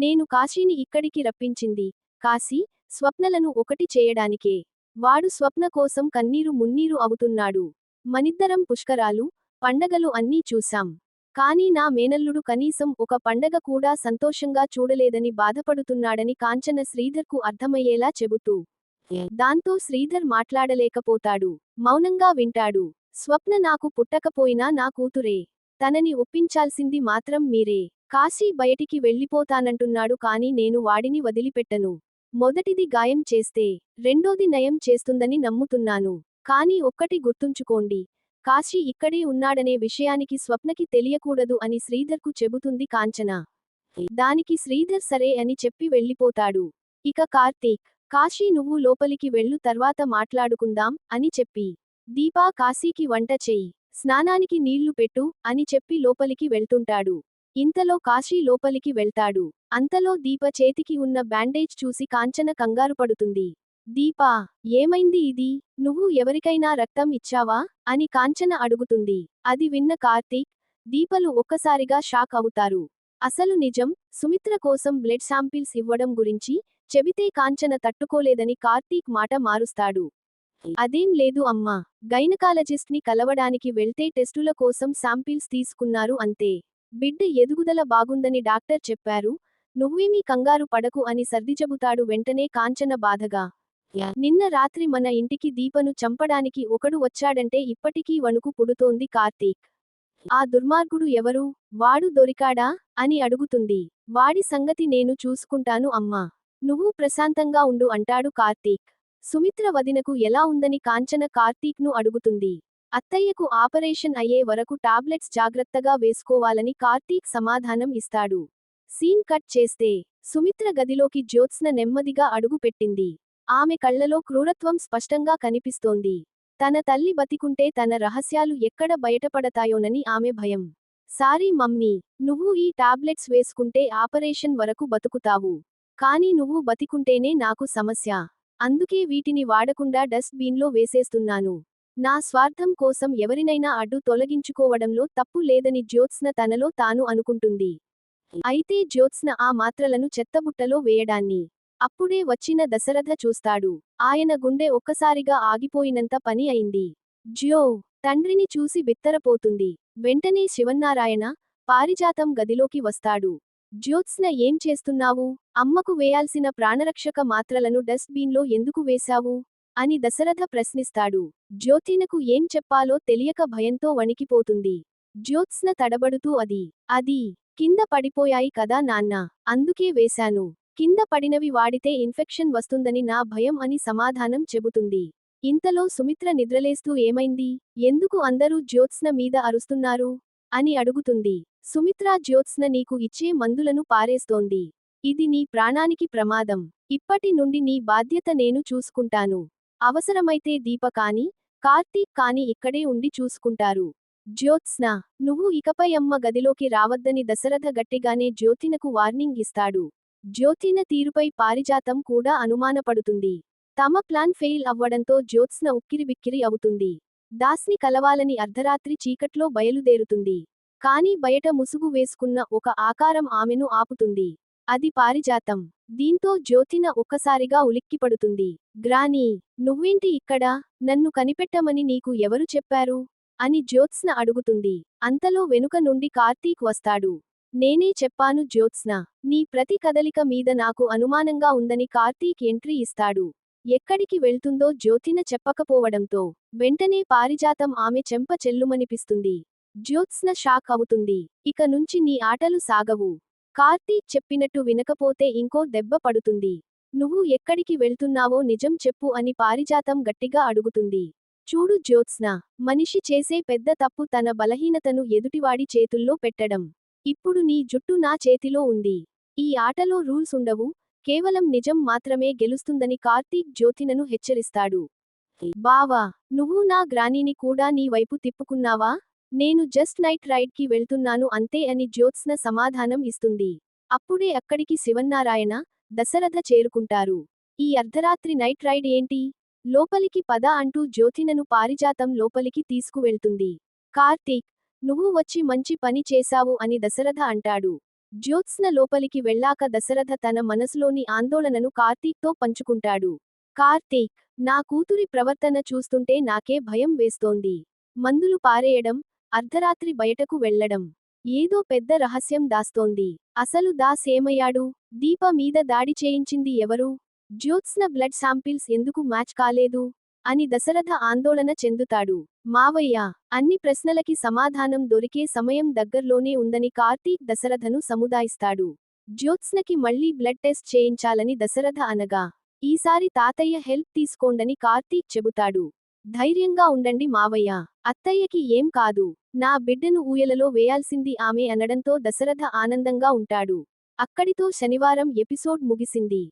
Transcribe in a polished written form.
నేను కాశీని ఇక్కడికి రప్పించింది కాశీ స్వప్నలను ఒకటి చేయడానికే. వాడు స్వప్న కోసం కన్నీరు మున్నీరు అవుతున్నాడు. మనిద్దరం పుష్కరాలు, పండగలు అన్నీ చూశాం. కానీ నా మేనల్లుడు కనీసం ఒక పండగ కూడా సంతోషంగా చూడలేదని బాధపడుతున్నాడని కాంచన శ్రీధర్కు అర్థమయ్యేలా చెబుతూ. దాంతో శ్రీధర్ మాట్లాడలేకపోతాడు. మౌనంగా వింటాడు. స్వప్న నాకు పుట్టకపోయినా నా కూతురే. తనని ఒప్పించాల్సింది మాత్రం మీరే. కాశీ బయటికి వెళ్ళిపోతానంటున్నాడు కానీ నేను వాడిని వదిలిపెట్టను. మొదటిది గాయం చేస్తే రెండోది నయం చేస్తుందని నమ్ముతున్నాను. కానీ ఒక్కటి గుర్తుంచుకోండి. కాశీ ఇక్కడే ఉన్నాడనే విషయానికి స్వప్నకి తెలియకూడదు అని శ్రీధర్కు చెబుతుంది కాంచన. దానికి శ్రీధర్ సరే అని చెప్పి వెళ్ళిపోతాడు. ఇక కార్తీక్, కాశీ నువ్వు లోపలికి వెళ్ళు తర్వాత మాట్లాడుకుందాం అని చెప్పి. దీపా కాశీకి వంట చెయ్యి, స్నానానికి నీళ్లు పెట్టు అని చెప్పి లోపలికి వెళ్తుంటాడు. ఇంతలో కాశీ లోపలికి వెళ్తాడు. అంతలో దీప చేతికి ఉన్న బ్యాండేజ్ చూసి కాంచన కంగారుపడుతుంది. దీపా, ఏమైంది ఇది? నువ్వు ఎవరికైనా రక్తం ఇచ్చావా అని కాంచన అడుగుతుంది. అది విన్న కార్తీక్, దీపలు ఒక్కసారిగా షాక్ అవుతారు. అసలు నిజం, సుమిత్ర కోసం బ్లడ్ శాంపిల్స్ ఇవ్వడం గురించి చెబితే కాంచన తట్టుకోలేదని కార్తీక్ మాట మారుస్తాడు. అదేం లేదు అమ్మా, గైనకాలజిస్ట్ ని కలవడానికి వెళ్తే టెస్టుల కోసం శాంపిల్స్ తీసుకున్నారు అంతే. బిడ్డ ఎదుగుదల బాగుందని డాక్టర్ చెప్పారు. నువ్వేమీ కంగారు పడకు అని సర్దిచెబుతాడు. వెంటనే కాంచన బాధగా, నిన్న రాత్రి మన ఇంటికి దీపను చంపడానికి ఒకడు వచ్చాడంటే ఇప్పటికీ వణుకు పుడుతోంది కార్తీక్. ఆ దుర్మార్గుడు ఎవరు? వాడు దొరికాడా అని అడుగుతుంది. వాడి సంగతి నేను చూసుకుంటాను అమ్మా. నువ్వు ప్రశాంతంగా ఉండు అంటాడు కార్తీక్. సుమిత్ర వదినకు ఎలా ఉందని కాంచన కార్తీక్ ను అడుగుతుంది. అత్తయ్యకు ఆపరేషన్ అయ్యే వరకు టాబ్లెట్స్ జాగ్రత్తగా వేసుకోవాలని కార్తీక్ సమాధానం ఇస్తాడు. సీన్ కట్ చేస్తే సుమిత్ర గదిలోకి జ్యోత్స్న నెమ్మదిగా అడుగు పెట్టింది. ఆమె కళ్లలో క్రూరత్వం స్పష్టంగా కనిపిస్తోంది. తన తల్లి బతికుంటే తన రహస్యాలు ఎక్కడ బయటపడతాయోనని ఆమె భయం. సారీ మమ్మీ, నువ్వు ఈ టాబ్లెట్స్ వేసుకుంటే ఆపరేషన్ వరకు బతుకుతావు. కానీ నువ్వు బతికుంటేనే నాకు సమస్య. అందుకే వీటిని వాడకుండా డస్ట్ బిన్లో వేసేస్తున్నాను. నా స్వార్థం కోసం ఎవరినైనా అడ్డు తొలగించుకోవడంలో తప్పు లేదని జ్యోత్స్న తనలో తాను అనుకుంటుంది. అయితే జ్యోత్స్న ఆ మాత్రలను చెత్తబుట్టలో వేయడాన్ని అప్పుడే వచ్చిన దశరథ చూస్తాడు. ఆయన గుండె ఒక్కసారిగా ఆగిపోయినంత పని అయింది. జ్యో, తండ్రిని చూసి బిత్తరపోతుంది. వెంటనే శివన్నారాయణ, పారిజాతం గదిలోకి వస్తాడు. జ్యోత్స్న ఏం చేస్తున్నావు? అమ్మకు వేయాల్సిన ప్రాణరక్షక మాత్రలను డస్ట్ బిన్లో ఎందుకు వేశావు? అని దశరథ ప్రశ్నిస్తాడు. జ్యోతినకు ఏం చెప్పాలో తెలియక భయంతో వణికిపోతుంది. జ్యోత్స్న తడబడుతూ అది కింద పడిపోయాయి కదా నాన్నా, అందుకే వేశాను. కింద పడినవి వాడితే ఇన్ఫెక్షన్ వస్తుందని నా భయం అని సమాధానం చెబుతుంది. ఇంతలో సుమిత్ర నిద్రలేస్తూ ఏమైంది? ఎందుకు అందరూ జ్యోత్స్న మీద అరుస్తున్నారు? అని అడుగుతుంది. సుమిత్ర, జ్యోత్స్న నీకు ఇచ్చే మందులను పారేస్తోంది. ఇది నీ ప్రాణానికి ప్రమాదం. ఇప్పటి నుండి నీ బాధ్యత నేను చూసుకుంటాను. అవసరమైతే దీప కాని, కార్తీక్ కాని ఇక్కడే ఉండి చూసుకుంటారు. జ్యోత్స్న, నువ్వు ఇకపై అమ్మ గదిలోకి రావద్దని దశరథ గట్టిగానే జ్యోతినకు వార్నింగ్ ఇస్తాడు. జ్యోతిన తీరుపై పారిజాతం కూడా అనుమానపడుతుంది. తమ ప్లాన్ ఫెయిల్ అవ్వడంతో జ్యోత్స్న ఉక్కిరిబిక్కిరి అవుతుంది. దాస్ని కలవాలని అర్ధరాత్రి చీకట్లో బయలుదేరుతుంది. కానీ బయట ముసుగు వేసుకున్న ఒక ఆకారం ఆమెను ఆపుతుంది. అది పారిజాతం. దీంతో జ్యోతిన ఒక్కసారిగా ఉలిక్కిపడుతుంది. గ్రానీ, నువ్వేంటి ఇక్కడ? నన్ను కనిపెట్టమని నీకు ఎవరు చెప్పారు? అని జ్యోత్స్న అడుగుతుంది. అంతలో వెనుక నుండి కార్తీక్ వస్తాడు. నేనే చెప్పాను జ్యోత్స్న, నీ ప్రతి కదలిక మీద నాకు అనుమానంగా ఉందని కార్తీక్ ఎంట్రీ ఇస్తాడు. ఎక్కడికి వెళ్తుందో జ్యోతిన చెప్పకపోవడంతో వెంటనే పారిజాతం ఆమె చెంప చెల్లుమనిపిస్తుంది. జ్యోత్స్న షాక్ అవుతుంది. ఇక నుంచి నీ ఆటలు సాగవు. కార్తీక్ చెప్పినట్టు వినకపోతే ఇంకో దెబ్బ పడుతుంది. నువ్వు ఎక్కడికి వెళ్తున్నావో నిజం చెప్పు అని పారిజాతం గట్టిగా అడుగుతుంది. చూడు జ్యోత్స్న, మనిషి చేసే పెద్ద తప్పు తన బలహీనతను ఎదుటివాడి చేతుల్లో పెట్టడం. ఇప్పుడు నీ జుట్టు నా చేతిలో ఉంది. ఈ ఆటలో రూల్స్ ఉండవు, కేవలం నిజం మాత్రమే గెలుస్తుందని కార్తీక్ జ్యోతినను హెచ్చరిస్తాడు. బావా, నువ్వు నా గ్రానీని కూడా నీ వైపు తిప్పుకున్నావా? నేను జస్ట్ నైట్ రైడ్కి వెళ్తున్నాను అంతే అని జ్యోత్స్న సమాధానం ఇస్తుంది. అప్పుడే అక్కడికి శివన్నారాయణ, దశరథ చేరుకుంటారు. ఈ అర్ధరాత్రి నైట్ రైడ్ ఏంటి? లోపలికి పద అంటూ జ్యోతినను పారిజాతం లోపలికి తీసుకువెళ్తుంది. కార్తీక్, నువ్వు వచ్చి మంచి పని చేశావు అని దశరథ అంటాడు. జ్యోత్స్న లోపలికి వెళ్ళాక దశరథ తన మనసులోని ఆందోళనను కార్తీక్తో పంచుకుంటాడు. కార్తీక్, నా కూతురి ప్రవర్తన చూస్తుంటే నాకే భయం వేస్తోంది. మందులు పారేయడం, అర్ధరాత్రి బయటకు వెళ్లడం. ఏదో పెద్ద రహస్యం దాస్తోంది. అసలు దాస్ ఏమయ్యాడు? దీప మీద దాడి చేయించింది ఎవరు? జ్యోత్స్న బ్లడ్ శాంపిల్స్ ఎందుకు మ్యాచ్ కాలేదు? అని దశరథ ఆందోళన చెందుతాడు. మావయ్య, అన్ని ప్రశ్నలకి సమాధానం దొరికే సమయం దగ్గర్లోనే ఉందని కార్తీక్ దశరథను సముదాయిస్తాడు. జ్యోత్స్నకి మళ్లీ బ్లడ్ టెస్ట్ చేయించాలని దశరథ అనగా, ఈసారి తాతయ్య హెల్ప్ తీసుకోండని కార్తీక్ చెబుతాడు. ధైర్యంగా ఉండండి మావయ్య, అత్తయ్యకి ఏం కాదు. నా బిడ్డను ఊయలలో వేయాల్సింది ఆమె అనడంతో దశరథ ఆనందంగా ఉంటాడు. అక్కడితో శనివారం ఎపిసోడ్ ముగిసింది.